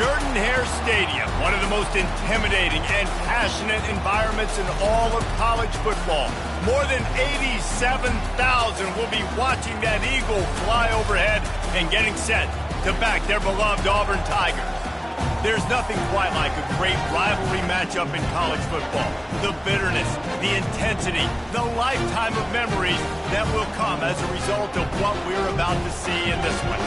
Jordan-Hare Stadium, one of the most intimidating and passionate environments in all of college football. More than 87,000 will be watching that eagle fly overhead and getting set to back their beloved Auburn Tigers. There's nothing quite like a great rivalry matchup in college football. The bitterness, the intensity, the lifetime of memories that will come as a result of what we're about to see in this one.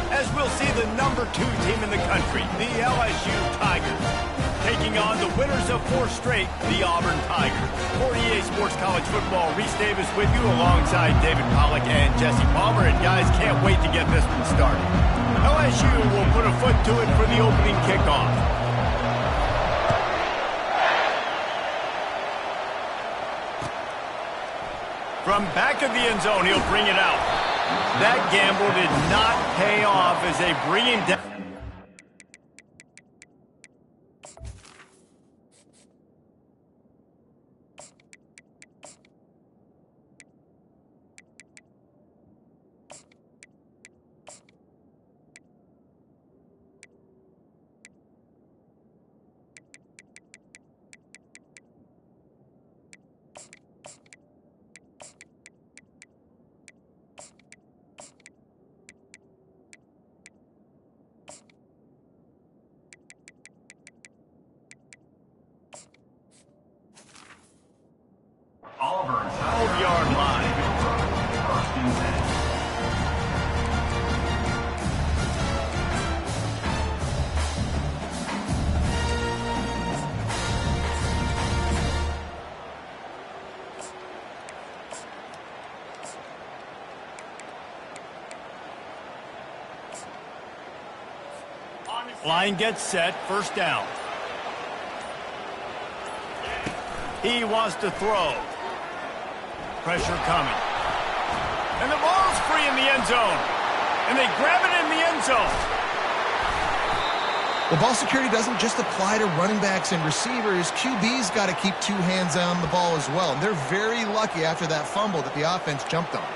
As we'll see the #2 team in the country, the LSU Tigers, taking on the winners of 4 straight, the Auburn Tigers. For EA Sports College Football, Reese Davis with you alongside David Pollack and Jesse Palmer. And guys, can't wait to get this one started. LSU will put a foot to it for the opening kickoff. From back of the end zone, he'll bring it out. That gamble did not pay off as they bring him down. Auburn's 12-yard line. First and 10. Line gets set, first down. He wants to throw. Pressure coming. And the ball's free in the end zone. And they grab it in the end zone. Well, ball security doesn't just apply to running backs and receivers. QB's got to keep 2 hands on the ball as well. And they're very lucky after that fumble that the offense jumped on.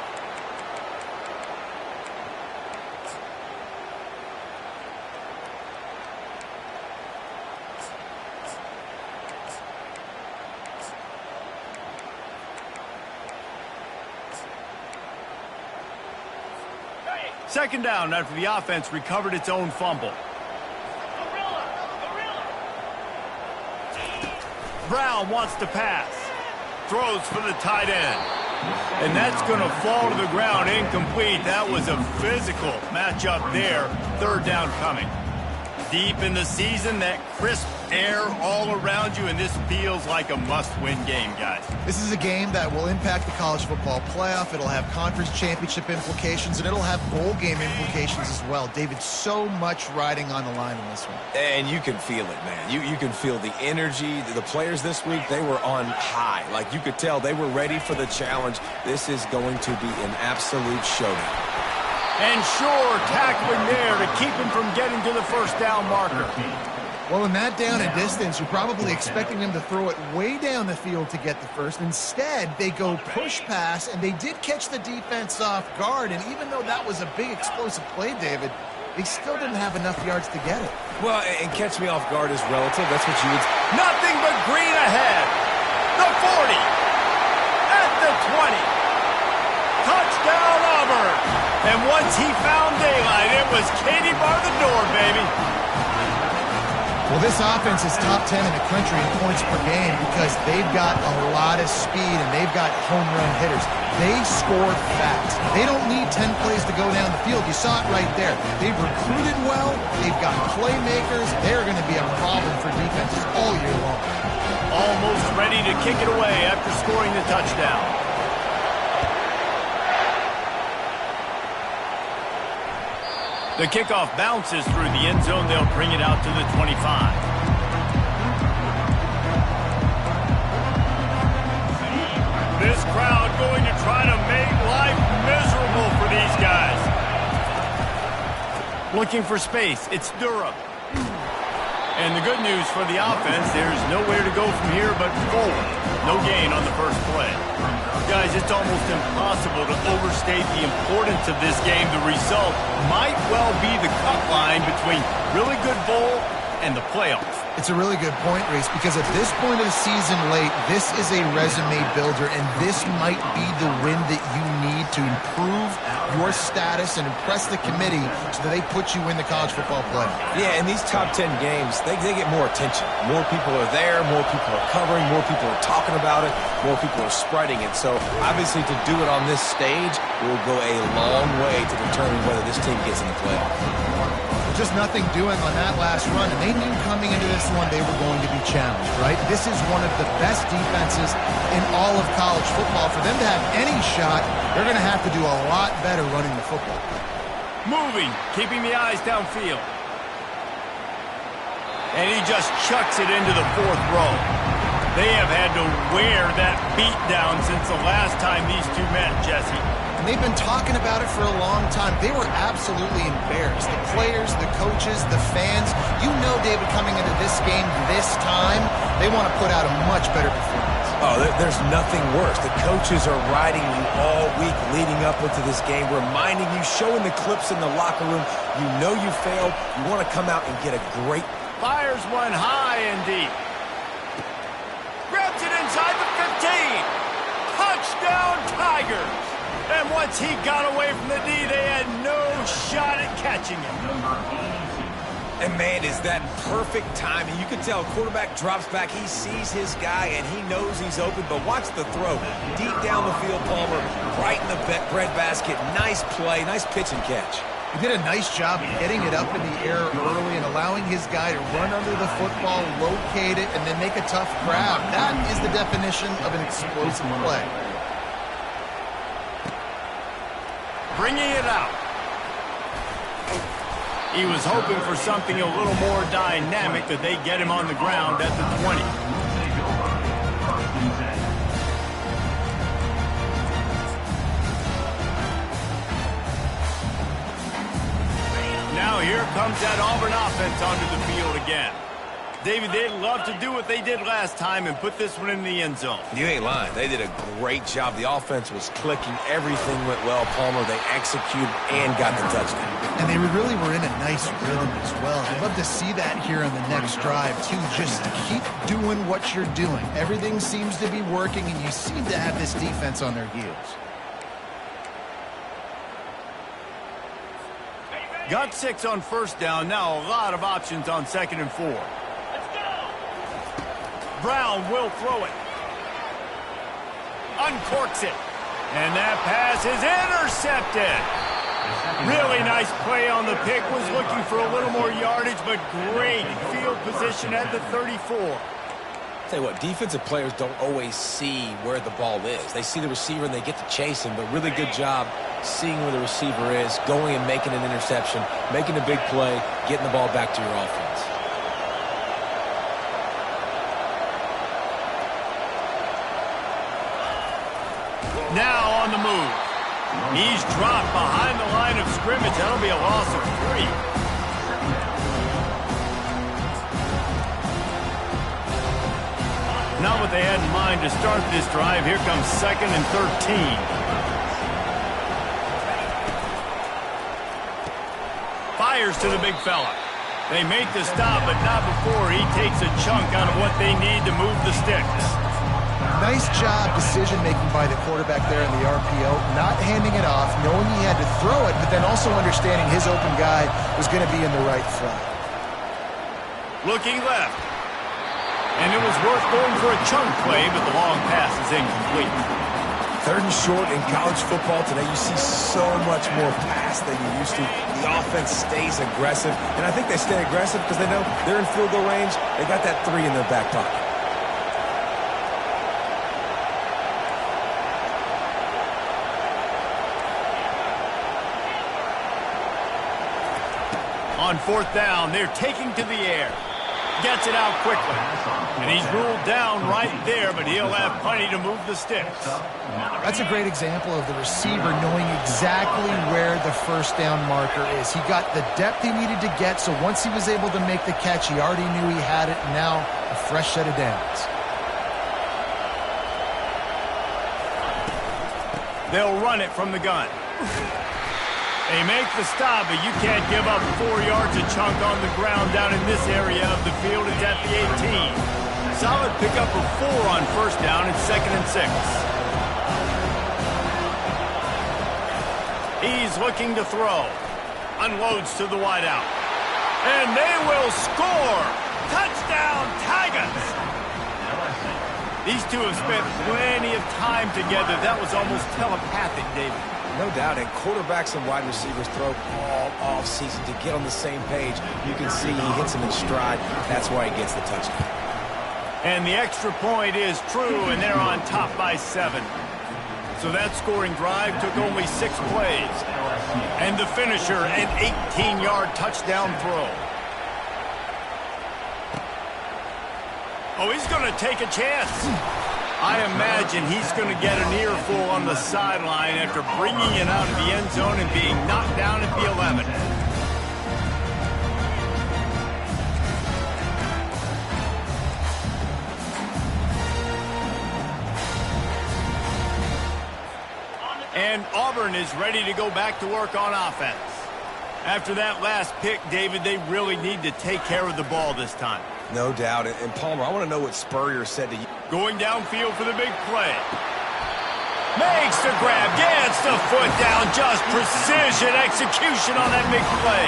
Second down after the offense recovered its own fumble. Brown wants to pass. Throws for the tight end. And that's going to fall to the ground incomplete. That was a physical matchup there. Third down coming. Deep in the season, that crisp air all around you, and this feels like a must-win game, guys. This is a game that will impact the college football playoff. It'll have conference championship implications, and it'll have bowl game implications as well. David, so much riding on the line in this one. And you can feel it, man. You can feel the energy. The players this week, they were on high. Like, you could tell they were ready for the challenge. This is going to be an absolute showdown. And sure, tackling there to keep him from getting to the first down marker. Well, in that down and distance, you're probably expecting them to throw it way down the field to get the first. Instead, they go push pass, and they did catch the defense off guard. And even though that was a big explosive play, David, they still didn't have enough yards to get it. Well, and catch me off guard is relative. That's what you would... Nothing but green ahead. The 40. At the 20. Touchdown, Auburn. And once he found daylight, it was Katie bar the door, baby. Well, this offense is top 10 in the country in points per game because they've got a lot of speed and they've got home run hitters. They score fast. They don't need 10 plays to go down the field. You saw it right there. They've recruited well. They've got playmakers. They're going to be a problem for defenses all year long. Almost ready to kick it away after scoring the touchdown. The kickoff bounces through the end zone. They'll bring it out to the 25. This crowd going to try to make life miserable for these guys. Looking for space. It's Durham. And the good news for the offense, there's nowhere to go from here but forward. No gain on the first play. Guys, it's almost impossible to overstate the importance of this game. The result might well be the cut line between really good bowl and the playoffs. It's a really good point, Reese, because at this point of the season late, this is a resume builder, and this might be the win that you need to improve your status and impress the committee so that they put you in the college football playoff. Yeah, in these top 10 games, they get more attention. More people are there, more people are covering, more people are talking about it, more people are spreading it. So, obviously, to do it on this stage will go a long way to determine whether this team gets in the playoffs. Just nothing doing on that last run, and they knew coming into this one they were going to be challenged, right? This is one of the best defenses in all of college football. For them to have any shot, they're going to have to do a lot better running the football. Moving, keeping the eyes downfield. And he just chucks it into the fourth row. They have had to wear that beat down since the last time these two met, Jesse. And they've been talking about it for a long time. They were absolutely embarrassed. The players, the coaches, the fans. You know, David, coming into this game this time, they want to put out a much better performance. Oh, there's nothing worse. The coaches are riding you all week leading up into this game, reminding you, showing the clips in the locker room. You know you failed. You want to come out and get a great... Fires one high and deep. Grabs it inside the 15. Touchdown, Tigers. And once he got away from the D, they had no shot at catching him. And, man, is that perfect timing. You can tell quarterback drops back. He sees his guy, and he knows he's open. But watch the throw. Deep down the field, Palmer, right in the breadbasket. Nice play, nice pitch and catch. He did a nice job of getting it up in the air early and allowing his guy to run under the football, locate it, and then make a tough grab. That is the definition of an explosive play. Bringing it out. He was hoping for something a little more dynamic, that they get him on the ground at the 20. Now here comes that Auburn offense onto the field again. David, they'd love to do what they did last time and put this one in the end zone. You ain't lying. They did a great job. The offense was clicking. Everything went well, Palmer. They executed and got the touchdown. And they really were in a nice rhythm as well. I'd love to see that here on the next drive, too. Just keep doing what you're doing. Everything seems to be working, and you seem to have this defense on their heels. Got 6 on first down. Now a lot of options on 2nd and 4. Brown will throw it. Uncorks it. And that pass is intercepted. Really nice play on the pick. Was looking for a little more yardage, but great field position at the 34. Tell you what, defensive players don't always see where the ball is. They see the receiver and they get to chase him, but really good job seeing where the receiver is, going and making an interception, making a big play, getting the ball back to your offense. Now on the move. He's dropped behind the line of scrimmage. That'll be a loss of 3. Not what they had in mind to start this drive. Here comes 2nd and 13. Fires to the big fella. They make the stop, but not before he takes a chunk out of what they need to move the sticks. Nice job decision-making by the quarterback there in the RPO, not handing it off, knowing he had to throw it, but then also understanding his open guy was going to be in the right spot. Looking left. And it was worth going for a chunk play, but the long pass is incomplete. 3rd and short in college football today. You see so much more pass than you used to. The offense stays aggressive, and I think they stay aggressive because they know they're in field goal range. They got that 3 in their back pocket. On 4th down, they're taking to the air. Gets it out quickly. And he's ruled down right there, but he'll have plenty to move the sticks. That's a great example of the receiver knowing exactly where the first down marker is. He got the depth he needed to get, so once he was able to make the catch, he already knew he had it, and now a fresh set of downs. They'll run it from the gun. They make the stop, but you can't give up 4 yards a chunk on the ground down in this area of the field. It's at the 18. Solid pickup of 4 on first down and 2nd and 6. He's looking to throw. Unloads to the wideout. And they will score! Touchdown, Tigers! These two have spent plenty of time together. That was almost telepathic, David. No doubt, and quarterbacks and wide receivers throw all off-season to get on the same page. You can see he hits them in stride. That's why he gets the touchdown. And the extra point is true, and they're on top by 7. So that scoring drive took only 6 plays. And the finisher, an 18-yard touchdown throw. Oh, he's going to take a chance. I imagine he's going to get an earful on the sideline after bringing it out of the end zone and being knocked down at the 11. And Auburn is ready to go back to work on offense. After that last pick, David, they really need to take care of the ball this time. No doubt. And Palmer, I want to know what Spurrier said to you. Going downfield for the big play. Makes the grab, gets the foot down, just precision execution on that big play.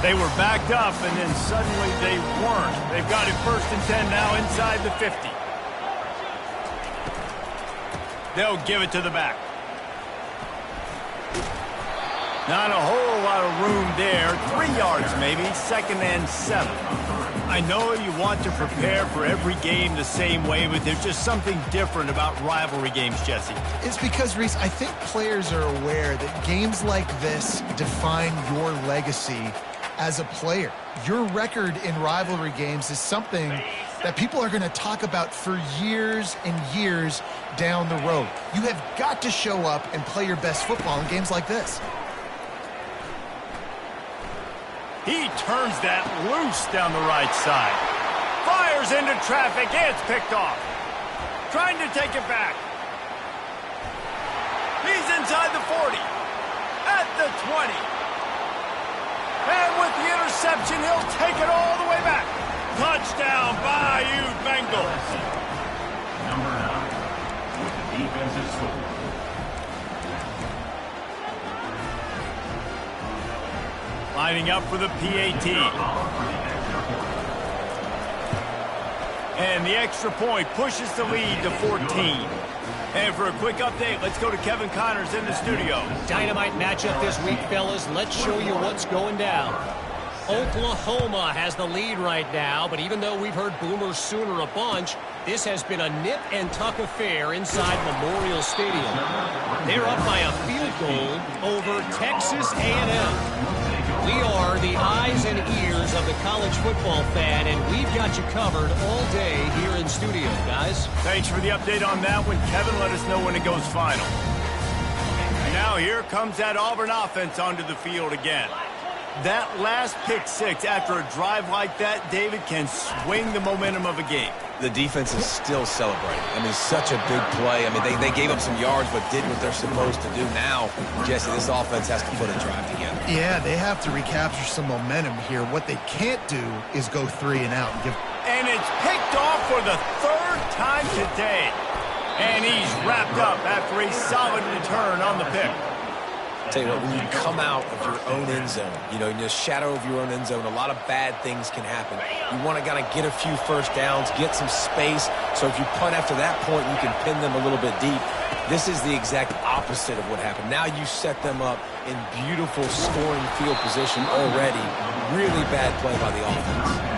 They were backed up, and then suddenly they weren't. They've got it 1st and 10 now inside the 50. They'll give it to the back. Not a whole lot of room there. 3 yards maybe, 2nd and 7. I know you want to prepare for every game the same way, but there's just something different about rivalry games, Jesse. It's because, Reese, I think players are aware that games like this define your legacy as a player. Your record in rivalry games is something that people are going to talk about for years and years down the road. You have got to show up and play your best football in games like this. He turns that loose down the right side. Fires into traffic. It's picked off. Trying to take it back. He's inside the 40. At the 20. And with the interception, he'll take it all the way back. Touchdown, Bayou Bengals. Number 9, defensive score. Lining up for the PAT. And the extra point pushes the lead to 14. And for a quick update, let's go to Kevin Connors in the studio. Dynamite matchup this week, fellas. Let's show you what's going down. Oklahoma has the lead right now, but even though we've heard Boomer Sooner a bunch, this has been a nip-and-tuck affair inside Memorial Stadium. They're up by a field goal over Texas A&M. We are the eyes and ears of the college football fan, and we've got you covered all day here in studio, guys. Thanks for the update on that one, Kevin. Let us know when it goes final. And now here comes that Auburn offense onto the field again. That last pick six after a drive like that, David, can swing the momentum of a game. The defense is still celebrating. I mean, such a big play. I mean, they gave up some yards but did what they're supposed to do. Now, Jesse, this offense has to put a drive together. Yeah, they have to recapture some momentum here. What they can't do is go 3 and out. And it's picked off for the 3rd time today. And he's wrapped up after a solid return on the pick. Tell you what, when you come out of your own end zone, you know, in the shadow of your own end zone, a lot of bad things can happen. You want to kind of get a few first downs, get some space, so if you punt after that point, you can pin them a little bit deep. This is the exact opposite of what happened. Now you set them up in beautiful scoring field position already. Really bad play by the offense.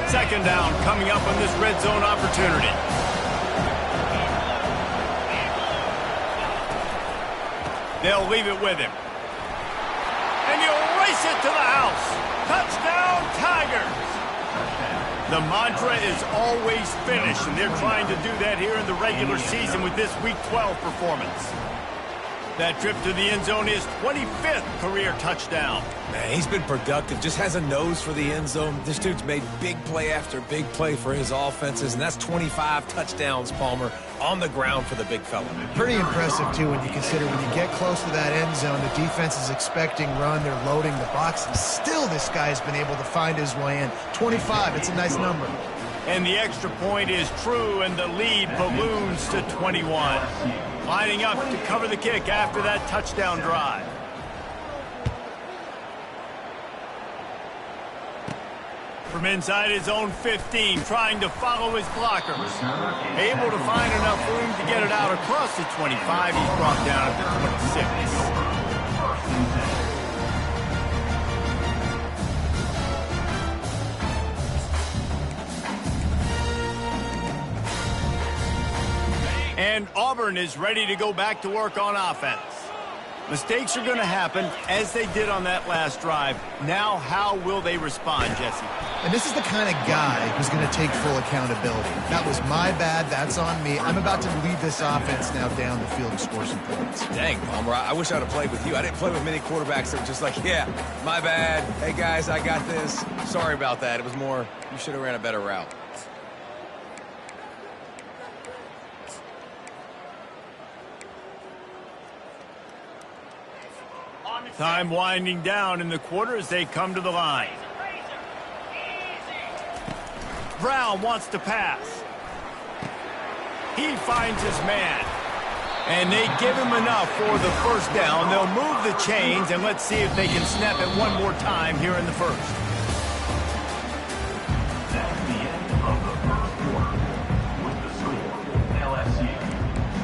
2nd down coming up on this red zone opportunity. They'll leave it with him. And he'll race it to the house. Touchdown, Tigers. The mantra is always finish, and they're trying to do that here in the regular season with this Week 12 performance. That trip to the end zone is 25th career touchdown. Man, he's been productive, just has a nose for the end zone. This dude's made big play after big play for his offenses, and that's 25 touchdowns, Palmer, on the ground for the big fella. Pretty impressive, too, when you consider when you get close to that end zone, the defense is expecting run, they're loading the box, and still this guy's been able to find his way in. 25, it's a nice number. And the extra point is true, and the lead balloons to 21. Lining up to cover the kick after that touchdown drive. From inside his own 15, trying to follow his blockers. Able to find enough room to get it out across the 25. He's brought down at the 26. And Auburn is ready to go back to work on offense. Mistakes are going to happen, as they did on that last drive. Now, how will they respond, Jesse? And this is the kind of guy who's going to take full accountability. That was my bad. That's on me. I'm about to lead this offense now down the field and score some points. Dang, Palmer, I wish I'd have played with you. I didn't play with many quarterbacks that were just like, yeah, my bad. Hey, guys, I got this. Sorry about that. It was more, you should have ran a better route. Time winding down in the quarter as they come to the line. Brown wants to pass. He finds his man. And they give him enough for the first down. They'll move the chains, and let's see if they can snap it one more time here in the first. That's the end of the first quarter. With the score, LSU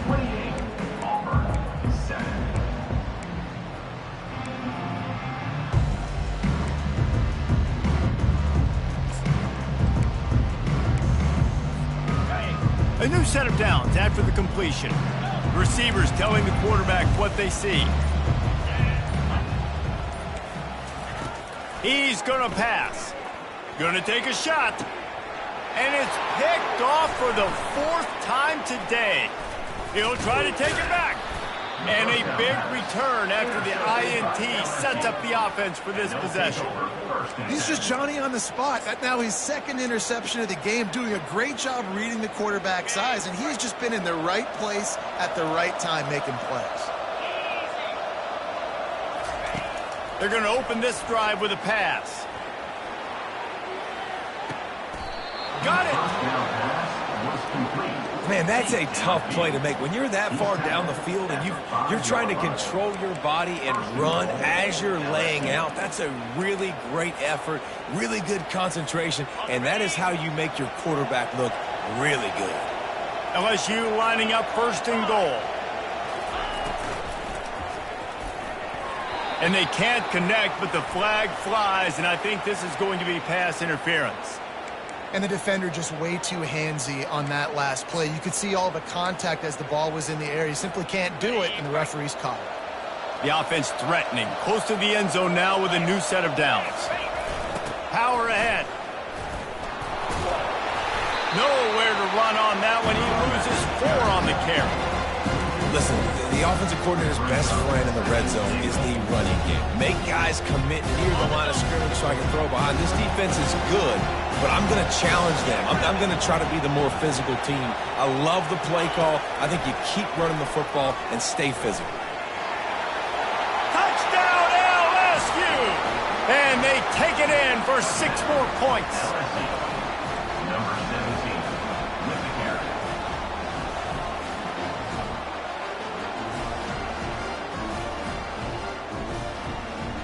28, Auburn 7. A new set of downs after the completion. Receivers telling the quarterback what they see. He's going to pass. Going to take a shot. And it's picked off for the 4th time today. He'll try to take it back. And a big return after the INT sets up the offense for this possession. He's just Johnny on the spot. That now his second interception of the game, doing a great job reading the quarterback's eyes, and he's just been in the right place at the right time making plays. They're going to open this drive with a pass. Got it! Man, that's a tough play to make. When you're that far down the field and you're trying to control your body and run as you're laying out, that's a really great effort, really good concentration, and that is how you make your quarterback look really good. LSU lining up first and goal. And they can't connect, but the flag flies, and I think this is going to be pass interference. And the defender just way too handsy on that last play. You could see all the contact as the ball was in the air. He simply can't do it, and the referee's caught it. The offense threatening, close to the end zone now with a new set of downs. Power ahead. Nowhere to run on that one. He loses 4 on the carry. Listen, the offensive coordinator's best friend in the red zone is the running game. Make guys commit near the line of scrimmage so I can throw behind. This defense is good, but I'm going to challenge them. I'm going to try to be the more physical team. I love the play call. I think you keep running the football and stay physical. Touchdown, LSU! And they take it in for 6 more points. Number 17 with the carry.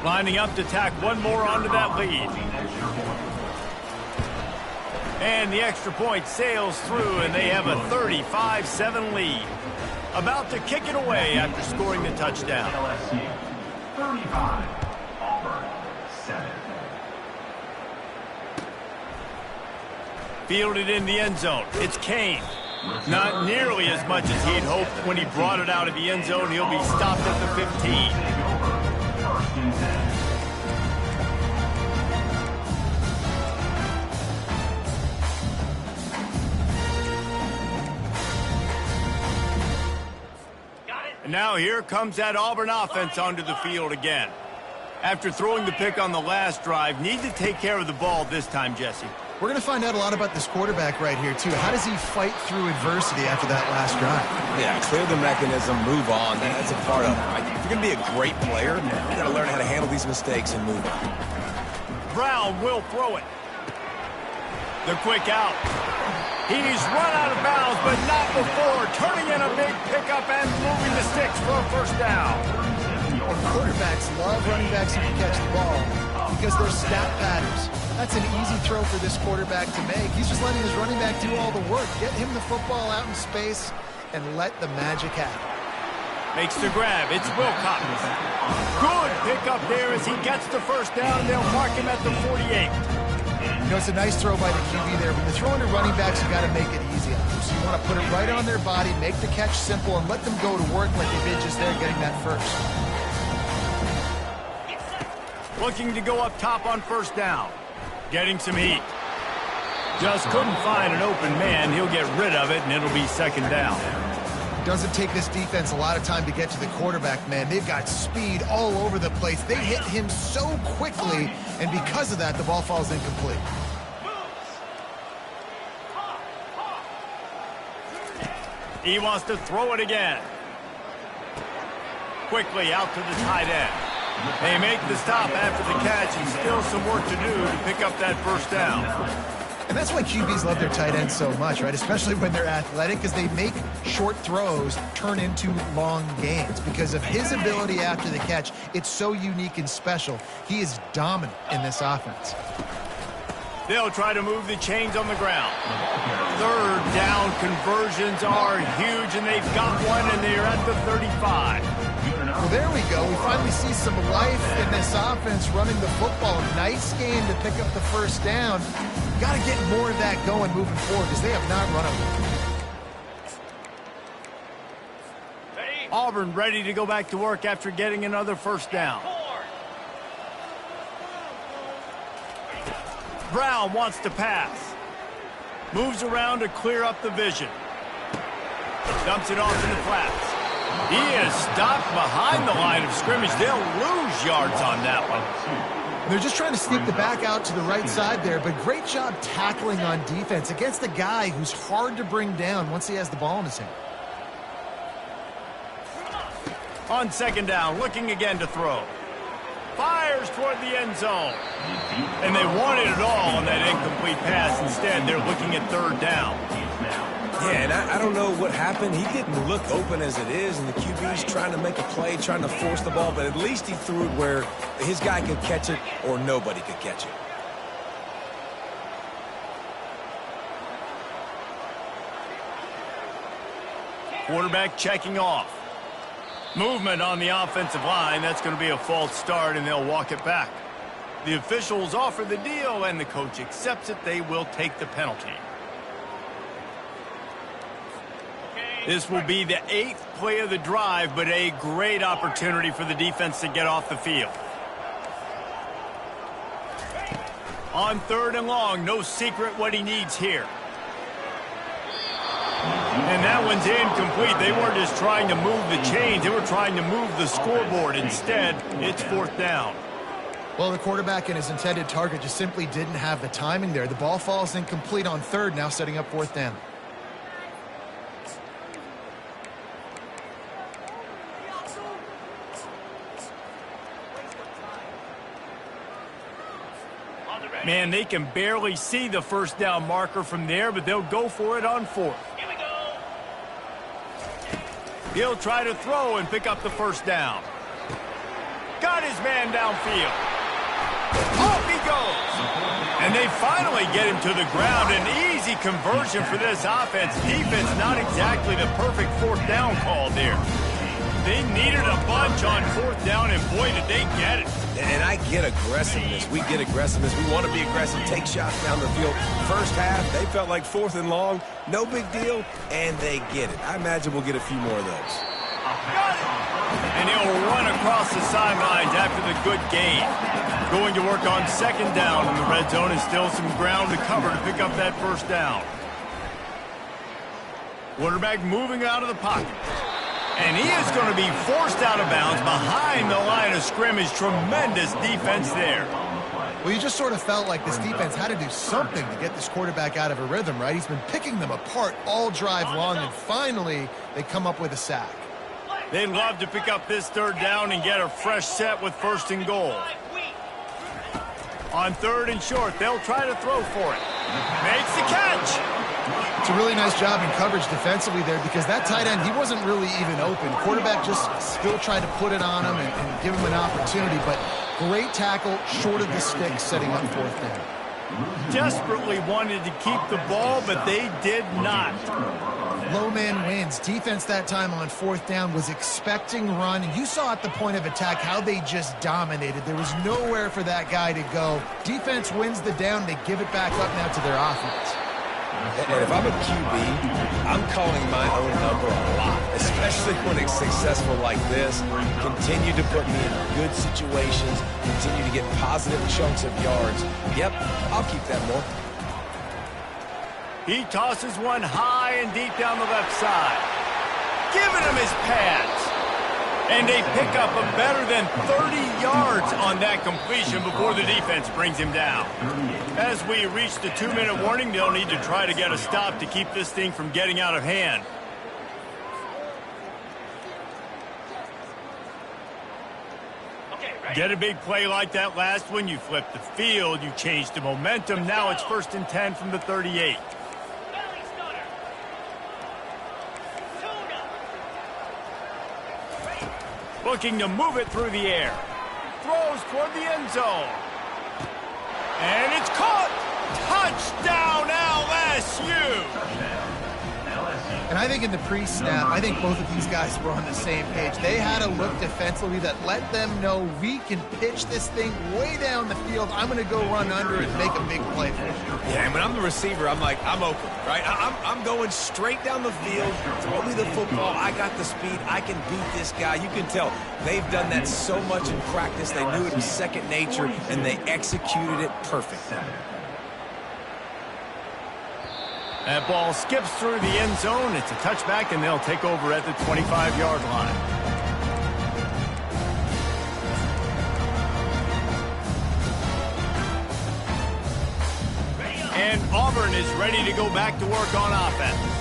Lining up to tack one more onto that lead. And the extra point sails through, and they have a 35-7 lead. About to kick it away after scoring the touchdown. LSU 35, Auburn 7. Fielded in the end zone. It's Kane. Not nearly as much as he'd hoped when he brought it out of the end zone. He'll be stopped at the 15. First and 10. And now here comes that Auburn offense onto the field again. After throwing the pick on the last drive, need to take care of the ball this time, Jesse. We're going to find out a lot about this quarterback right here, too. How does he fight through adversity after that last drive? Yeah, clear the mechanism, move on. That's a part of it. Right? If you're going to be a great player, you got to learn how to handle these mistakes and move on. Brown will throw it. The quick out. He's run out of bounds, but not before. Turning in a big pickup and moving the sticks for a first down. And quarterbacks love running backs who can catch the ball because they're stat patterns. That's an easy throw for this quarterback to make. He's just letting his running back do all the work. Get him the football out in space and let the magic happen. Makes the grab. It's Wilcox. Good pickup there as he gets the first down. They'll mark him at the 48. You know, it's a nice throw by the QB there. When you're throwing to running backs, you got to make it easy on them. So you want to put it right on their body, make the catch simple, and let them go to work like they did just there getting that first. Looking to go up top on first down. Getting some heat. Just couldn't find an open man. He'll get rid of it, and it'll be second down. Doesn't take this defense a lot of time to get to the quarterback, man. They've got speed all over the place. They hit him so quickly, and because of that, the ball falls incomplete. He wants to throw it again. Quickly out to the tight end. They make the stop after the catch, and still some work to do to pick up that first down. And that's why QBs love their tight ends so much, right? Especially when they're athletic, because they make short throws turn into long gains. Because of his ability after the catch, it's so unique and special. He is dominant in this offense. They'll try to move the chains on the ground. Third down conversions are huge, and they've got one, and they're at the 35. Well, there we go. We finally see some life in this offense running the football. Nice game to pick up the first down. Got to get more of that going moving forward because they have not run it. Auburn ready to go back to work after getting another first down. Brown wants to pass. Moves around to clear up the vision. Dumps it off in the flats. He is stopped behind the line of scrimmage. They'll lose yards on that one. They're just trying to sneak the back out to the right side there, but great job tackling on defense against a guy who's hard to bring down once he has the ball in his hand. On second down, looking again to throw. Fires toward the end zone. And they wanted it all on that incomplete pass. Instead, they're looking at third down. Yeah, and I don't know what happened. He didn't look open as it is, and the QB's trying to make a play, trying to force the ball, but at least he threw it where his guy could catch it or nobody could catch it. Quarterback checking off. Movement on the offensive line. That's going to be a false start, and they'll walk it back. The officials offer the deal, and the coach accepts it. They will take the penalty. This will be the 8th play of the drive, but a great opportunity for the defense to get off the field. On third and long, no secret what he needs here. And that one's incomplete. They weren't just trying to move the chains. They were trying to move the scoreboard. Instead, it's fourth down. Well, the quarterback and his intended target just simply didn't have the timing there. The ball falls incomplete on third, now setting up fourth down. Man, they can barely see the first down marker from there, but they'll go for it on fourth. Here we go. He'll try to throw and pick up the first down. Got his man downfield. Off he goes. And they finally get him to the ground. An easy conversion for this offense. Defense not exactly the perfect fourth down call there. They needed a bunch on fourth down, and boy, did they get it. And I get aggressiveness. We get aggressiveness. We want to be aggressive, take shots down the field. First half, they felt like fourth and long. No big deal, and they get it. I imagine we'll get a few more of those. Got it. And he'll run across the sidelines after the good gain. Going to work on second down in the red zone, and still some ground to cover to pick up that first down. Quarterback moving out of the pocket. And he is going to be forced out of bounds behind the line of scrimmage. Tremendous defense there. Well, you just sort of felt like this defense had to do something to get this quarterback out of a rhythm, right? He's been picking them apart all drive long, and finally they come up with a sack. They'd love to pick up this third down and get a fresh set with 1st and goal. On 3rd and short, they'll try to throw for it. Makes the catch. It's a really nice job in coverage defensively there, because that tight end, he wasn't really even open. Quarterback just still tried to put it on him and give him an opportunity, but great tackle short of the stick, setting up 4th down. Desperately wanted to keep the ball, but they did not. Low man wins. Defense that time on 4th down was expecting run, and you saw at the point of attack how they just dominated. There was nowhere for that guy to go. Defense wins the down. They give it back up now to their offense. And if I'm a QB, I'm calling my own number a lot, especially when it's successful like this. Continue to put me in good situations, continue to get positive chunks of yards. Yep, I'll keep that more. He tosses one high and deep down the left side. Giving him his pads. And they pick up a better than 30 yards on that completion before the defense brings him down. As we reach the 2-minute warning, they'll need to try to get a stop to keep this thing from getting out of hand. Get a big play like that last one, you flip the field, you change the momentum. Now it's 1st and 10 from the 38. Looking to move it through the air. Throws toward the end zone. And it's caught. Touchdown, LSU. And I think in the pre-snap, I think both of these guys were on the same page. They had a look defensively that let them know we can pitch this thing way down the field. I'm going to go run under and make a big play for it. Yeah, and when I'm the receiver, I'm like, I'm open, right? I'm going straight down the field. Throw me the football. I got the speed. I can beat this guy. You can tell they've done that so much in practice. They knew it was second nature, and they executed it perfect. That ball skips through the end zone. It's a touchback, and they'll take over at the 25-yard line. And Auburn is ready to go back to work on offense.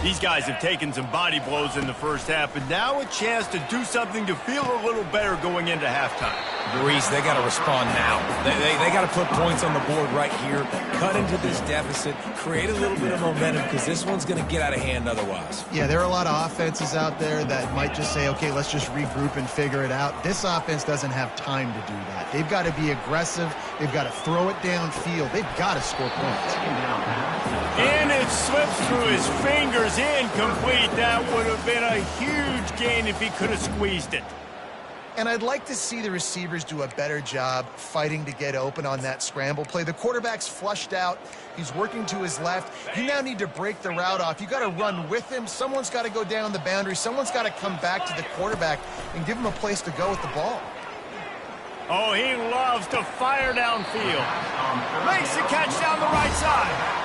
These guys have taken some body blows in the first half, but now a chance to do something to feel a little better going into halftime. Reese, they got to respond now. They got to put points on the board right here, cut into this deficit, create a little bit of momentum, because this one's going to get out of hand otherwise. Yeah, there are a lot of offenses out there that might just say, okay, let's just regroup and figure it out. This offense doesn't have time to do that. They've got to be aggressive. They've got to throw it downfield. They've got to score points. And it slips through his fingers, incomplete. That would have been a huge gain if he could have squeezed it. And I'd like to see the receivers do a better job fighting to get open on that scramble play. The quarterback's flushed out. He's working to his left. You now need to break the route off. You got to run with him. Someone's got to go down the boundary. Someone's got to come back to the quarterback and give him a place to go with the ball. Oh, he loves to fire downfield. Makes the catch down the right side.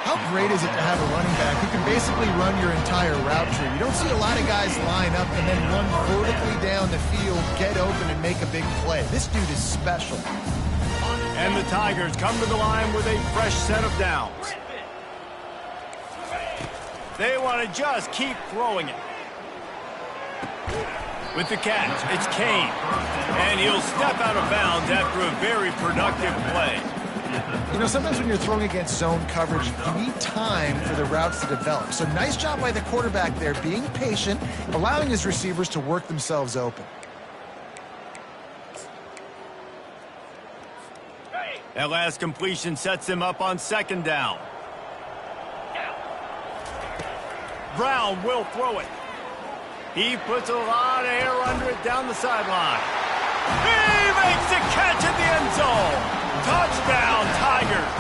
How great is it to have a running back who can basically run your entire route tree? You don't see a lot of guys line up and then run vertically down the field, get open, and make a big play. This dude is special. And the Tigers come to the line with a fresh set of downs. They want to just keep throwing it. With the catch, it's Kane. And he'll step out of bounds after a very productive play. You know, sometimes when you're throwing against zone coverage, you need time for the routes to develop. So nice job by the quarterback there, being patient, allowing his receivers to work themselves open. That last completion sets him up on 2nd down. Brown will throw it. He puts a lot of air under it down the sideline. He makes the catch at the end zone. Touchdown, Tigers.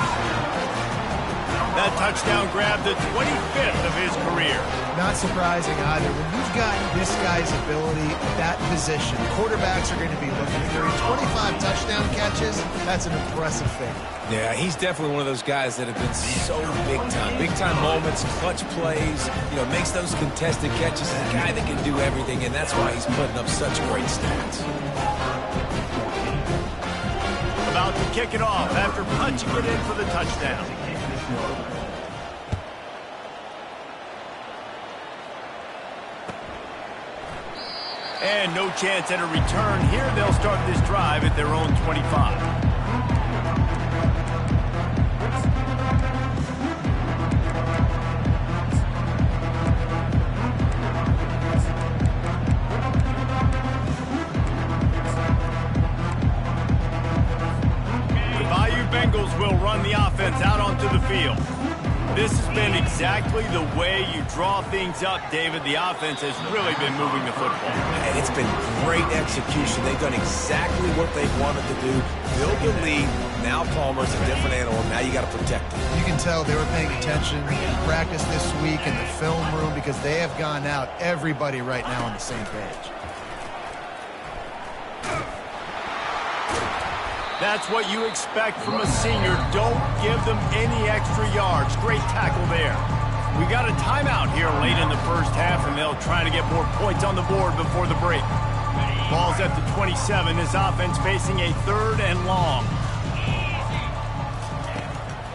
That touchdown grabbed the 25th of his career. Not surprising either. When you've got this guy's ability at that position, quarterbacks are going to be looking for him. 25 touchdown catches, that's an impressive thing. Yeah, he's definitely one of those guys that have been so big time. Big time moments, clutch plays, makes those contested catches. He's a guy that can do everything, and that's why he's putting up such great stats. About to kick it off after punching it in for the touchdown. And no chance at a return here. They'll start this drive at their own 25. Bengals will run the offense out onto the field. This has been exactly the way you draw things up, David. The offense has really been moving the football. And it's been great execution. They've done exactly what they wanted to do. Build the lead. Now Palmer's a different animal. Now you got to protect him. You can tell they were paying attention in practice this week in the film room because they have gone out, everybody right now on the same page. That's what you expect from a senior. Don't give them any extra yards. Great tackle there. We got a timeout here late in the first half, and they'll try to get more points on the board before the break. Ball's at the 27. This offense facing a 3rd and long.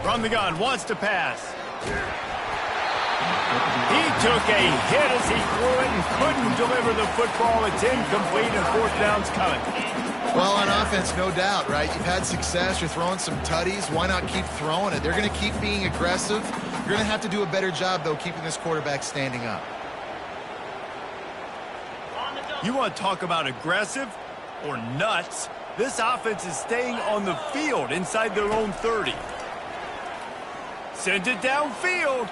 From the gun, wants to pass. He took a hit as he threw it and couldn't deliver the football. It's incomplete, and 4th down's coming. Well, on offense, no doubt, right? You've had success. You're throwing some tutties. Why not keep throwing it? They're going to keep being aggressive. You're going to have to do a better job, though, keeping this quarterback standing up. You want to talk about aggressive or nuts? This offense is staying on the field inside their own 30. Sends it downfield.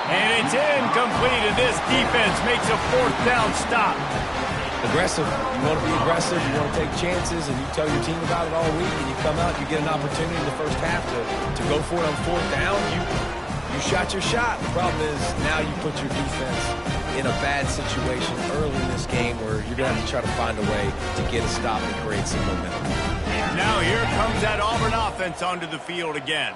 And it's incomplete, and this defense makes a 4th down stop. Aggressive. You want to be aggressive. You want to take chances, and you tell your team about it all week, and you come out, you get an opportunity in the first half to go for it on 4th down. You shot your shot. The problem is now you put your defense in a bad situation early in this game where you're going to have to try to find a way to get a stop and create some momentum. Now here comes that Auburn offense onto the field again.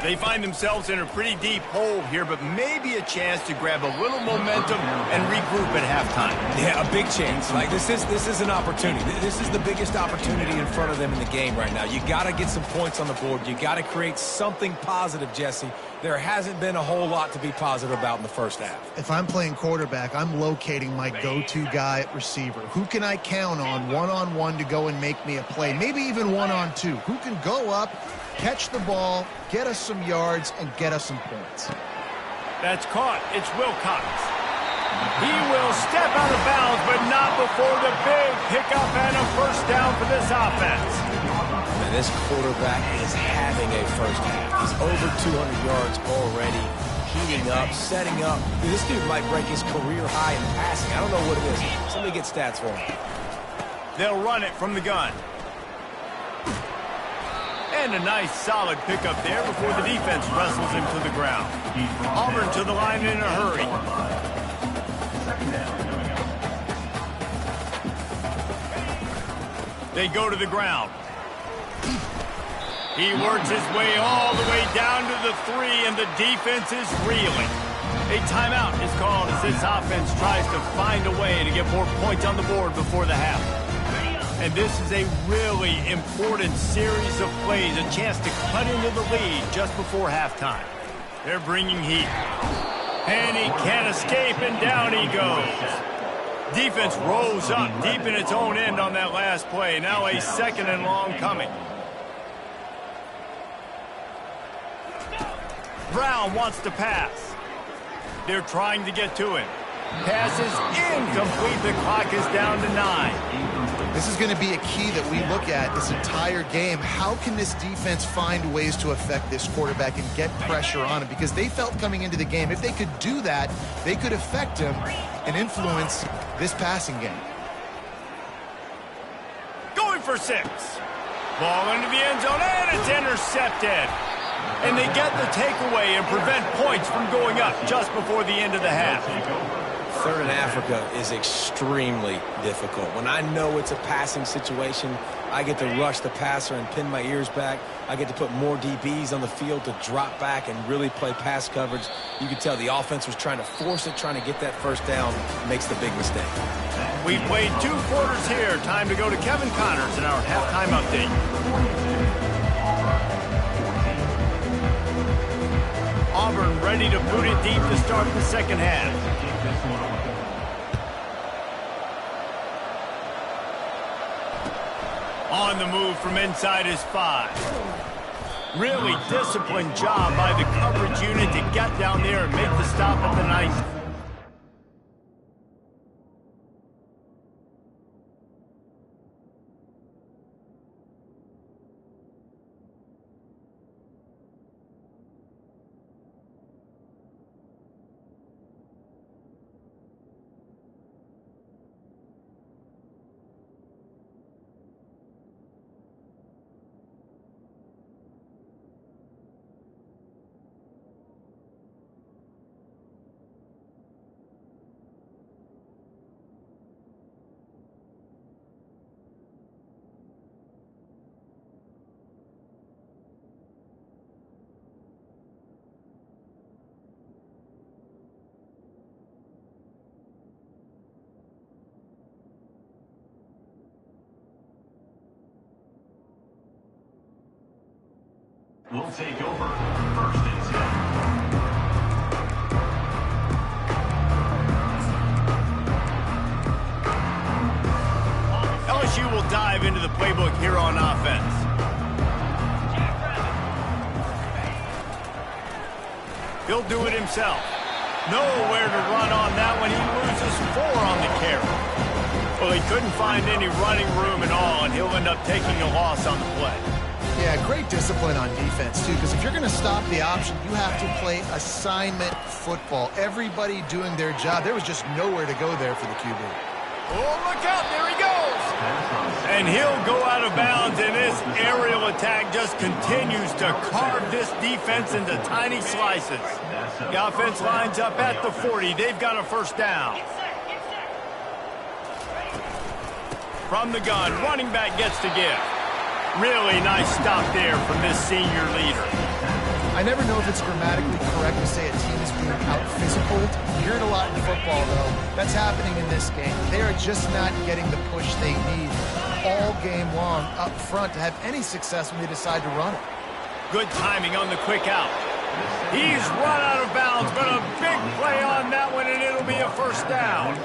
They find themselves in a pretty deep hole here, but maybe a chance to grab a little momentum and regroup at halftime. Yeah, a big chance. Like this is an opportunity. This is the biggest opportunity in front of them in the game right now. You got to get some points on the board. You got to create something positive, Jesse. There hasn't been a whole lot to be positive about in the first half. If I'm playing quarterback, I'm locating my go-to guy at receiver. Who can I count on one-on-one to go and make me a play? Maybe even one-on-two. Who can go up, catch the ball, get us some yards, and get us some points? That's caught. It's Wilcox. He will step out of bounds, but not before the big pickup and a 1st down for this offense. And this quarterback is having a first half. He's over 200 yards already, heating up, setting up. This dude might break his career high in passing. I don't know what it is. Somebody get stats for him. They'll run it from the gun. And a nice solid pickup there before the defense wrestles him to the ground. Auburn to the line in a hurry. They go to the ground. He works his way all the way down to the 3, and the defense is reeling. A timeout is called as this offense tries to find a way to get more points on the board before the half. And this is a really important series of plays, a chance to cut into the lead just before halftime. They're bringing heat. And he can't escape, and down he goes. Defense rose up deep in its own end on that last play. Now a 2nd and long coming. Brown wants to pass. They're trying to get to him. Pass is incomplete. The clock is down to 9. This is going to be a key that we look at this entire game. How can this defense find ways to affect this quarterback and get pressure on him? Because they felt coming into the game, if they could do that, they could affect him and influence this passing game. Going for 6. Ball into the end zone, and it's intercepted. And they get the takeaway and prevent points from going up just before the end of the half. Third in Africa is extremely difficult. When I know it's a passing situation, I get to rush the passer and pin my ears back. I get to put more DBs on the field to drop back and really play pass coverage. You can tell the offense was trying to force it, trying to get that first down, makes the big mistake. We played 2 quarters here. Time to go to Kevin Connors in our halftime update. Auburn ready to boot it deep to start the second half. On the move from inside his 5. Really disciplined job by the coverage unit to get down there and make the stop at the 90. Will take over 1st and 10. LSU will dive into the playbook here on offense. He'll do it himself. Nowhere to run on that one. He loses 4 on the carry. Well, he couldn't find any running room at all, and he'll end up taking a loss on the play. Yeah, great discipline on defense, too, because if you're going to stop the option, you have to play assignment football. Everybody doing their job. There was just nowhere to go there for the QB. Oh, look out. There he goes. And he'll go out of bounds, and this aerial attack just continues to carve this defense into tiny slices. The offense lines up at the 40. They've got a first down. From the gun, running back gets to give. Really nice stop there from this senior leader. I never know if it's grammatically correct to say a team is being out-physicaled. You hear it a lot in football, though. That's happening in this game. They are just not getting the push they need all game long up front to have any success when they decide to run it. Good timing on the quick out. He's run out of bounds, but a big play on that one, and it'll be a first down.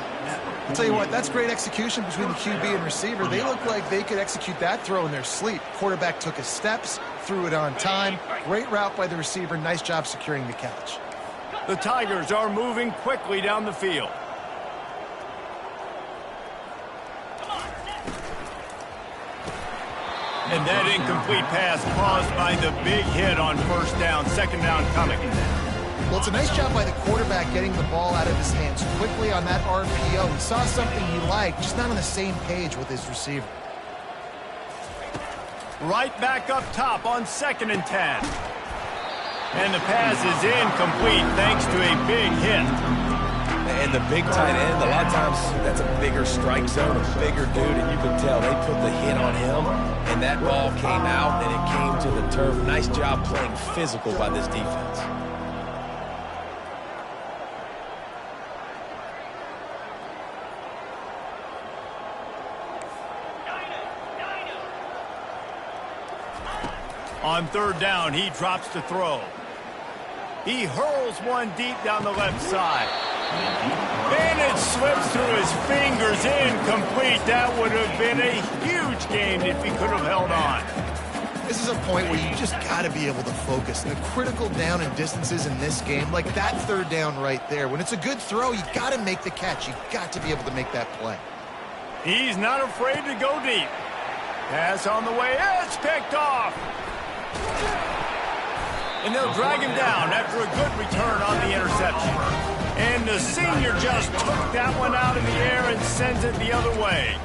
I'll tell you what, that's great execution between the QB and receiver. They look like they could execute that throw in their sleep. Quarterback took his steps, threw it on time. Great route by the receiver. Nice job securing the catch. The Tigers are moving quickly down the field. And that incomplete pass caused by the big hit on first down. Second down coming. Well, it's a nice job by the quarterback getting the ball out of his hands quickly on that RPO. He saw something he liked, just not on the same page with his receiver. Right back up top on 2nd and 10. And the pass is incomplete thanks to a big hit. And the big tight end, a lot of times that's a bigger strike zone, a bigger dude, and you can tell they put the hit on him, and that ball came out and it came to the turf. Nice job playing physical by this defense. On 3rd down, he drops to throw. He hurls one deep down the left side. And it slips through his fingers, incomplete. That would have been a huge gain if he could have held on. This is a point where you just got to be able to focus. The critical down and distances in this game, like that 3rd down right there. When it's a good throw, you got to make the catch. You got to be able to make that play. He's not afraid to go deep. Pass on the way. It's picked off. And they'll drag him down after a good return on the interception. And the senior just took that one out in the air and sends it the other way.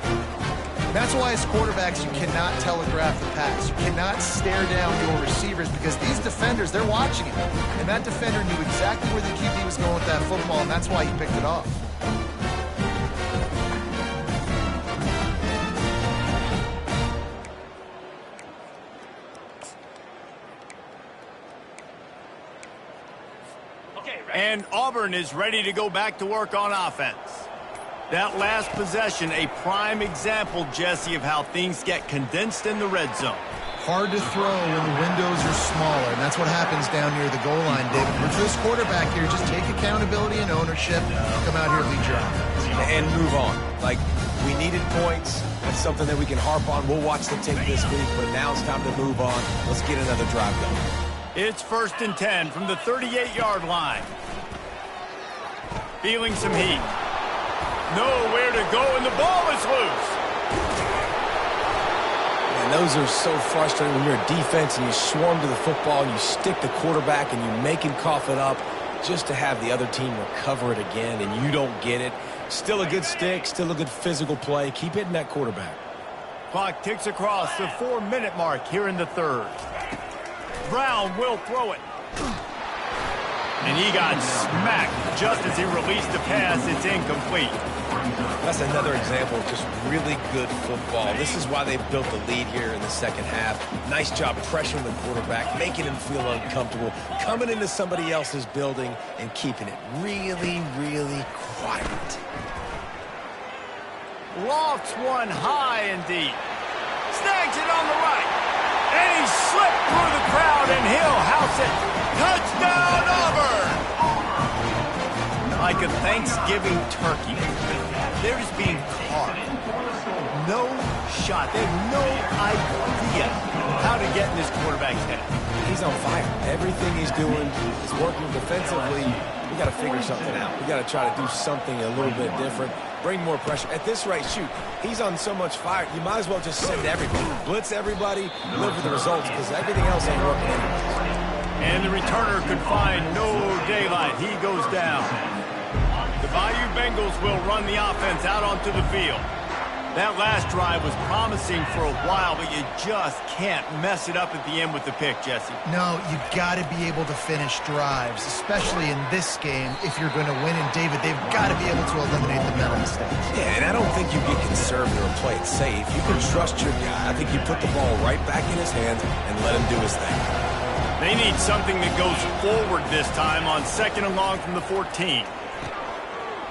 That's why as quarterbacks, you cannot telegraph the pass. You cannot stare down your receivers because these defenders, they're watching it. And that defender knew exactly where the QB was going with that football, and that's why he picked it off. And Auburn is ready to go back to work on offense. That last possession, a prime example, Jesse, of how things get condensed in the red zone. Hard to throw when the windows are smaller, and that's what happens down near the goal line, David. But for this quarterback here, just take accountability and ownership, come out here and lead your offense. And move on. Like, we needed points. That's something that we can harp on. We'll watch the tape this week, but now it's time to move on. Let's get another drive going. It's 1st and 10 from the 38-yard line. Feeling some heat. Nowhere to go, and the ball is loose. And those are so frustrating when you're a defense and you swarm to the football and you stick the quarterback and you make him cough it up just to have the other team recover it again, and you don't get it. Still a good stick, still a good physical play. Keep hitting that quarterback. Clock ticks across the 4-minute mark here in the third. Brown will throw it. And he got smacked just as he released the pass. It's incomplete. That's another example of just really good football. This is why they've built the lead here in the second half. Nice job pressuring the quarterback, making him feel uncomfortable, coming into somebody else's building and keeping it really, really quiet. Lofts one high and deep. Snags it on the right. And he slipped through the crowd, and he'll house it. Touchdown, Auburn! Like a Thanksgiving turkey, they're just being carved. No shot. They have no idea how to get in this quarterback's head. He's on fire. Everything he's doing is working defensively. We got to figure something out. We got to try to do something a little bit different. Bring more pressure. At this rate, shoot, he's on so much fire, you might as well just send everybody. Blitz everybody, live with the results, because everything else ain't working anyways. And the returner could find no daylight. He goes down. The Bayou Bengals will run the offense out onto the field. That last drive was promising for a while, but you just can't mess it up at the end with the pick, Jesse. No, you got to be able to finish drives, especially in this game if you're going to win. And, David, they've got to be able to eliminate the mental mistakes. Yeah, and I don't think you get conservative or play it safe. You can trust your guy. I think you put the ball right back in his hands and let him do his thing. They need something that goes forward this time on 2nd and long from the 14.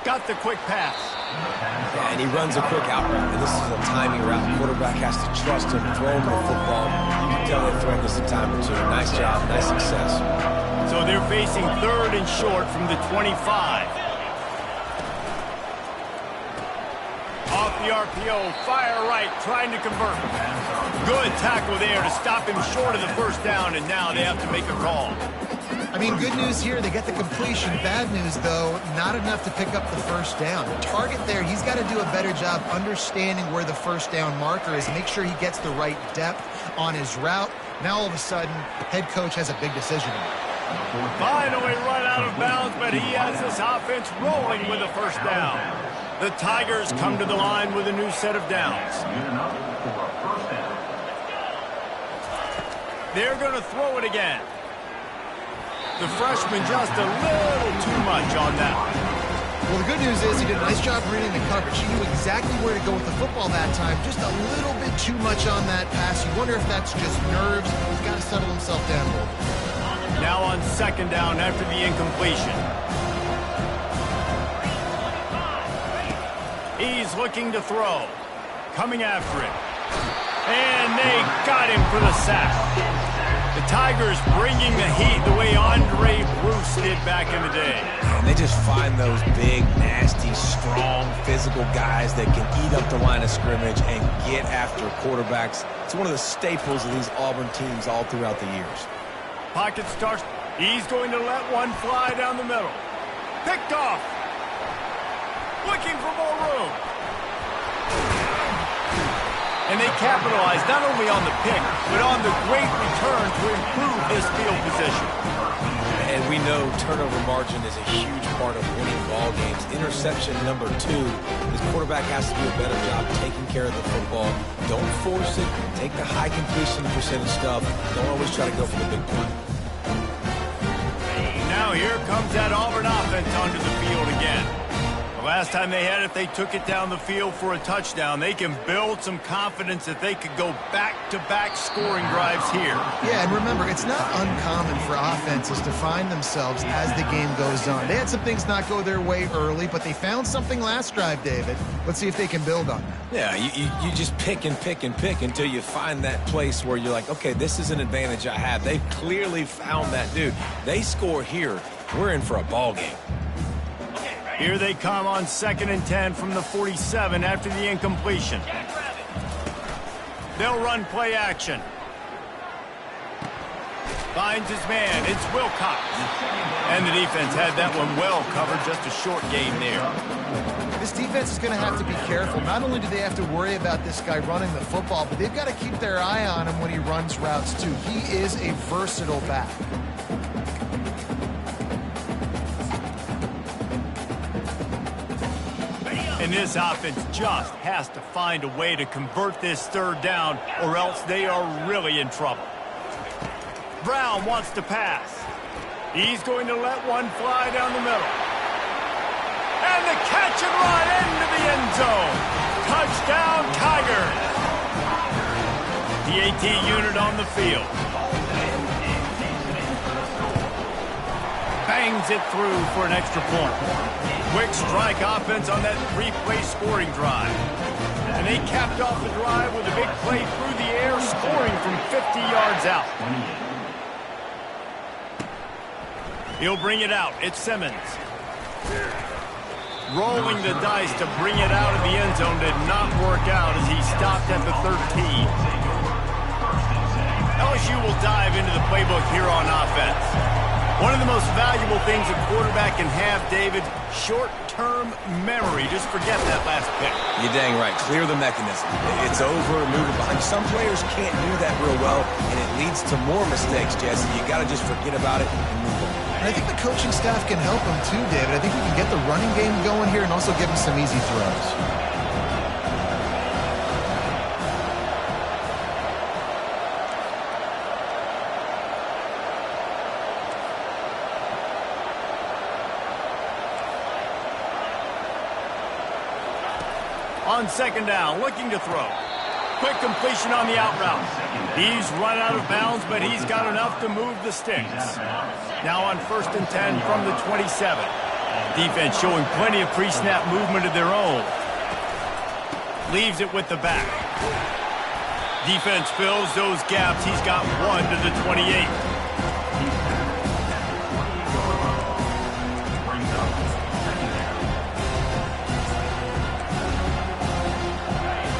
Got the quick pass. Yeah, and he runs a quick out route, and this is a timing route. The quarterback has to trust him, throw him the football. You can tell they've thrown this a time or two. Nice job, nice success. So they're facing 3rd and short from the 25. Off the RPO, fire right, trying to convert. Good tackle there to stop him short of the first down, and now they have to make a call. I mean, good news here, they get the completion. Bad news, though, not enough to pick up the first down. The target there, he's got to do a better job understanding where the first down marker is, make sure he gets the right depth on his route. Now, all of a sudden, head coach has a big decision to make. Finally run out of bounds, but he has this offense rolling with a first down. The Tigers come to the line with a new set of downs. They're going to throw it again. The freshman just a little too much on that one. Well, the good news is he did a nice job reading the coverage. He knew exactly where to go with the football that time. Just a little bit too much on that pass. You wonder if that's just nerves. He's got to settle himself down a little bit. Now on 2nd down after the incompletion. He's looking to throw. Coming after it. And they got him for the sack. The Tigers bringing the heat the way Andre Bruce did back in the day. And they just find those big, nasty, strong, physical guys that can eat up the line of scrimmage and get after quarterbacks. It's one of the staples of these Auburn teams all throughout the years. Pocket starts. He's going to let one fly down the middle. Picked off. Looking for more room. And they capitalize not only on the pick, but on the great return to improve his field position. And we know turnover margin is a huge part of winning ball games. Interception number 2, this quarterback has to do a better job taking care of the football. Don't force it. Take the high completion percentage stuff. Don't always try to go for the big play. Now here comes that Auburn offense onto the field again. The last time they had it, they took it down the field for a touchdown. They can build some confidence that they could go back-to-back scoring drives here. Yeah, and remember, it's not uncommon for offenses to find themselves as the game goes on. They had some things not go their way early, but they found something last drive, David. Let's see if they can build on that. Yeah, you just pick and pick and pick until you find that place where you're like, okay, this is an advantage I have. They've clearly found that, dude. They score here, we're in for a ball game. Here they come on 2nd and 10 from the 47 after the incompletion. They'll run play action. Finds his man. It's Wilcox. And the defense had that one well covered. Just a short gain there. This defense is going to have to be careful. Not only do they have to worry about this guy running the football, but they've got to keep their eye on him when he runs routes too. He is a versatile back. And this offense just has to find a way to convert this 3rd down, or else they are really in trouble. Brown wants to pass. He's going to let one fly down the middle. And the catch and run into the end zone. Touchdown, Tigers. The AT unit on the field. Bangs it through for an extra point. Quick strike offense on that 3-play scoring drive. And they capped off the drive with a big play through the air, scoring from 50 yards out. He'll bring it out. It's Simmons. Rolling the dice to bring it out of the end zone did not work out as he stopped at the 13. LSU will dive into the playbook here on offense. One of the most valuable things a quarterback can have, David, short-term memory. Just forget that last pick. You're dang right. Clear the mechanism. It's over, move it behind. Some players can't do that real well, and it leads to more mistakes, Jesse. You got to just forget about it and move on. And I think the coaching staff can help him too, David. I think we can get the running game going here and also give him some easy throws. On 2nd down, looking to throw. Quick completion on the out route. He's run out of bounds, but he's got enough to move the sticks. Now on 1st and 10 from the 27. Defense showing plenty of pre-snap movement of their own. Leaves it with the back. Defense fills those gaps. He's got one to the 28.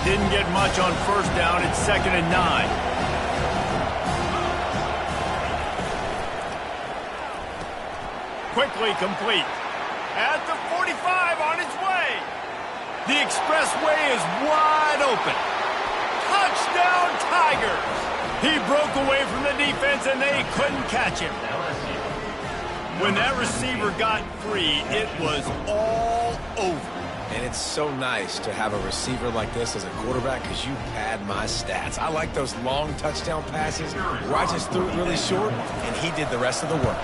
Didn't get much on 1st down. It's 2nd and 9. Quickly complete. At the 45 on its way. The expressway is wide open. Touchdown, Tigers. He broke away from the defense and they couldn't catch him. When that receiver got free, it was all over. And it's so nice to have a receiver like this as a quarterback because you pad my stats. I like those long touchdown passes where I just threw it really short and he did the rest of the work.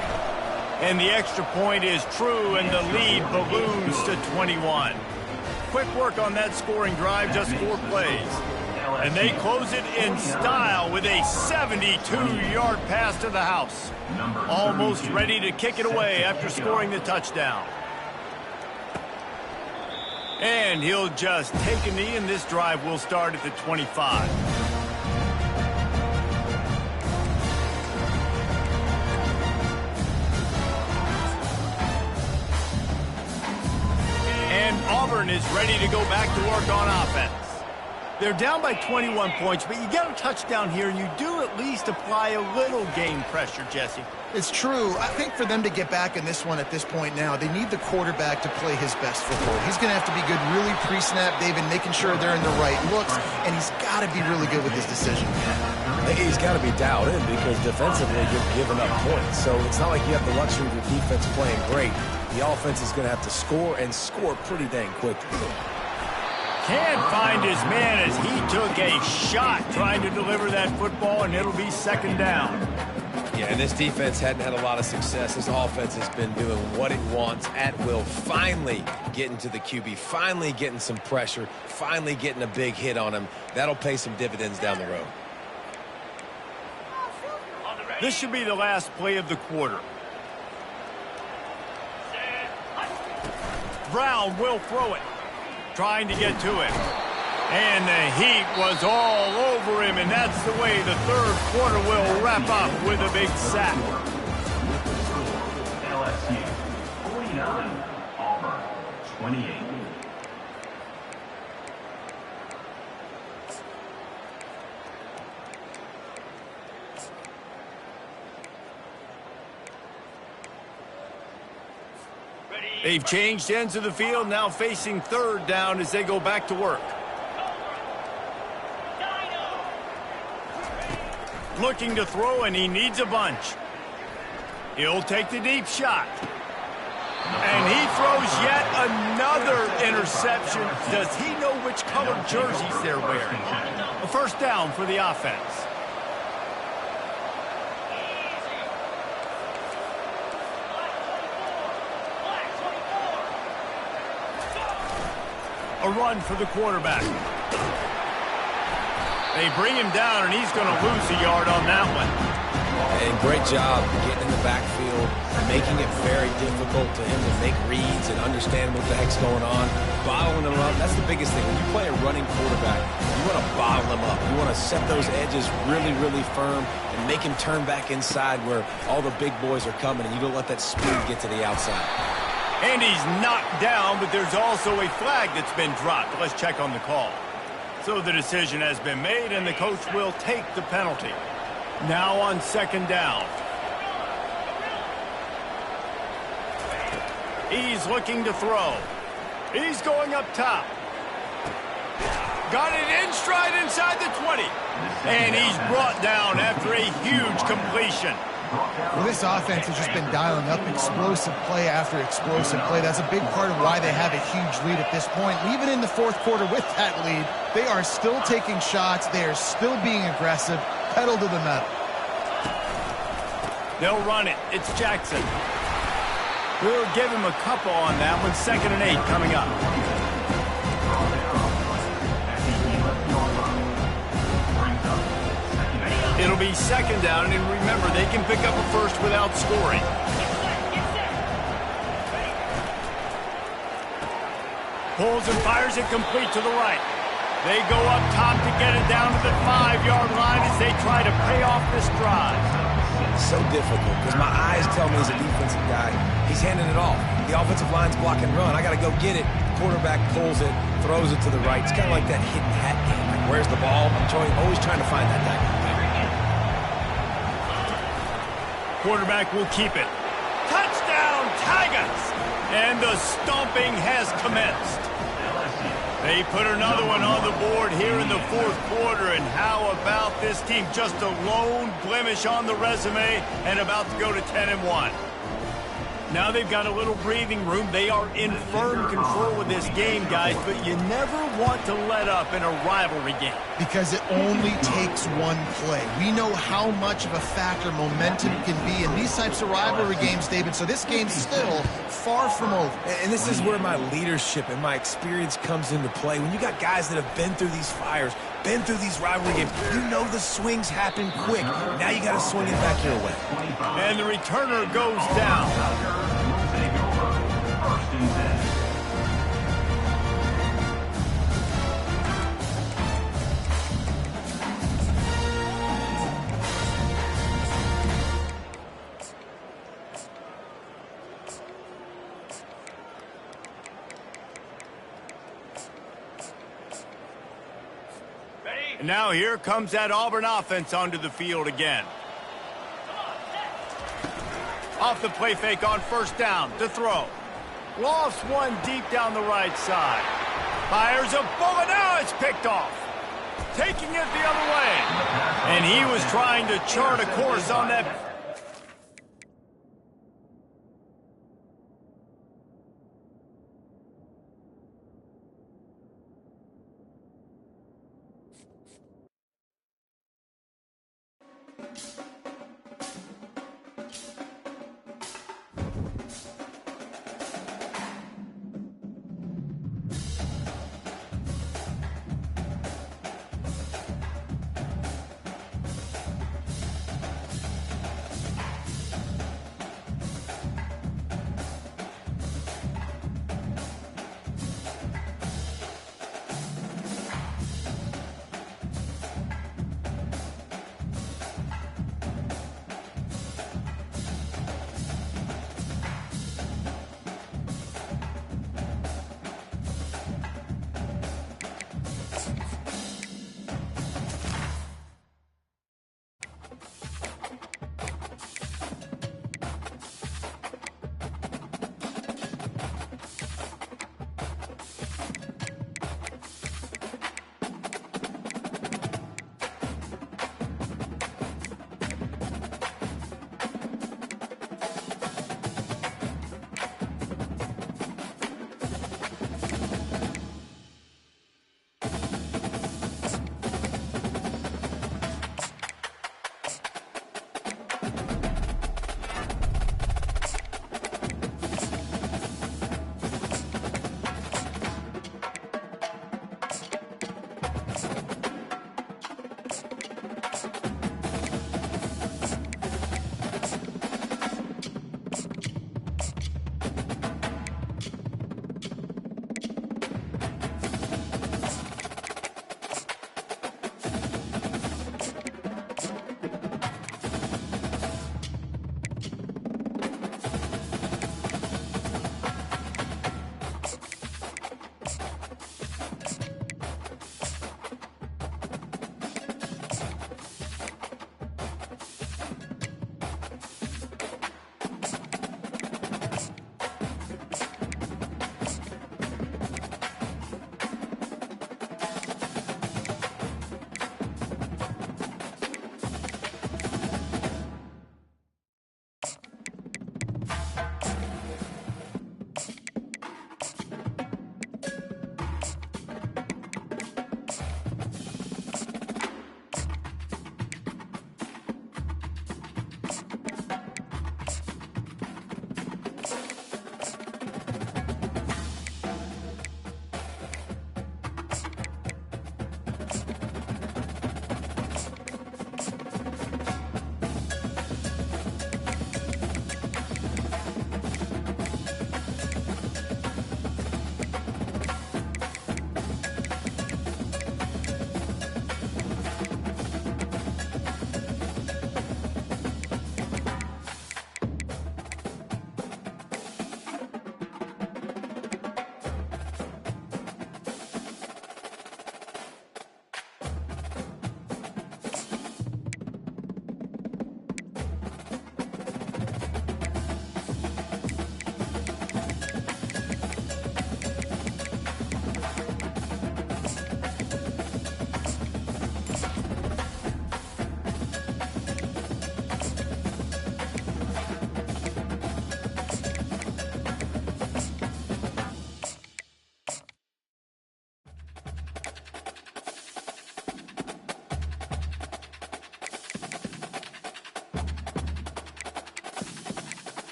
And the extra point is true and the lead balloons to 21. Quick work on that scoring drive, just 4 plays. And they close it in style with a 72-yard pass to the house. Almost ready to kick it away after scoring the touchdown. And he'll just take a knee, and this drive will start at the 25. And Auburn is ready to go back to work on offense. They're down by 21 points, but you get a touchdown here, and you do at least apply a little game pressure, Jesse. It's true. I think for them to get back in this one at this point now, they need the quarterback to play his best football. He's going to have to be good really pre-snap, David, making sure they're in the right looks, and he's got to be really good with his decision. He's got to be dialed in because defensively you're giving up points. So it's not like you have the luxury of your defense playing great. The offense is going to have to score and score pretty dang quickly. Can't find his man as he took a shot trying to deliver that football, and it'll be second down. Yeah, and this defense hadn't had a lot of success. This offense has been doing what it wants at will. Finally getting to the QB, finally getting some pressure, finally getting a big hit on him. That'll pay some dividends down the road. This should be the last play of the quarter. Brown will throw it. Trying to get to him. And the heat was all over him, and that's the way the third quarter will wrap up with a big sack. LSU 49, Auburn 28. They've changed ends of the field, now facing third down as they go back to work. Looking to throw, and he needs a bunch. He'll take the deep shot. And he throws yet another interception. Does he know which colored jerseys they're wearing? A first down for the offense. A run for the quarterback. They bring him down, and he's going to lose a yard on that one. And great job getting in the backfield, making it very difficult to him to make reads and understand what the heck's going on. Bottling him up, that's the biggest thing. When you play a running quarterback, you want to bottle him up. You want to set those edges really, really firm and make him turn back inside where all the big boys are coming, and you don't let that speed get to the outside. And he's knocked down, but there's also a flag that's been dropped. Let's check on the call. So the decision has been made, and the coach will take the penalty. Now on second down. He's looking to throw. He's going up top. Got it in stride inside the 20. And he's brought down after a huge completion. Well, this offense has just been dialing up explosive play after explosive play. That's a big part of why they have a huge lead at this point. Even in the fourth quarter with that lead, they are still taking shots. They are still being aggressive. Pedal to the metal. They'll run it. It's Jackson. We'll give him a couple on that one. 2nd and 8 coming up. It'll be second down, and remember, they can pick up a first without scoring. Pulls and fires it complete to the right. They go up top to get it down to the 5-yard line as they try to pay off this drive. It's so difficult because my eyes tell me as a defensive guy, he's handing it off. The offensive line's block and run. I got to go get it. The quarterback pulls it, throws it to the right. It's kind of like that hidden hat game. Like, where's the ball? I'm always trying to find that guy. Quarterback will keep it. Touchdown, Tigers! And the stomping has commenced. They put another one on the board here in the fourth quarter, and how about this team? Just a lone blemish on the resume and about to go to 10-1. Now they've got a little breathing room. They are in firm control of this game, guys, but you never want to let up in a rivalry game. Because it only takes one play. We know how much of a factor momentum can be in these types of rivalry games, David, so this game's still far from over. And this is where my leadership and my experience comes into play. When you got guys that have been through these fires, been through these rivalry games, you know the swings happen quick. Now you got to swing it back your way. And the returner goes down. First and 10. And now here comes that Auburn offense onto the field again. Off the play fake on first down to throw. Lost one deep down the right side. Fires a bullet. Now it's picked off. Taking it the other way. And he was trying to chart a course on that.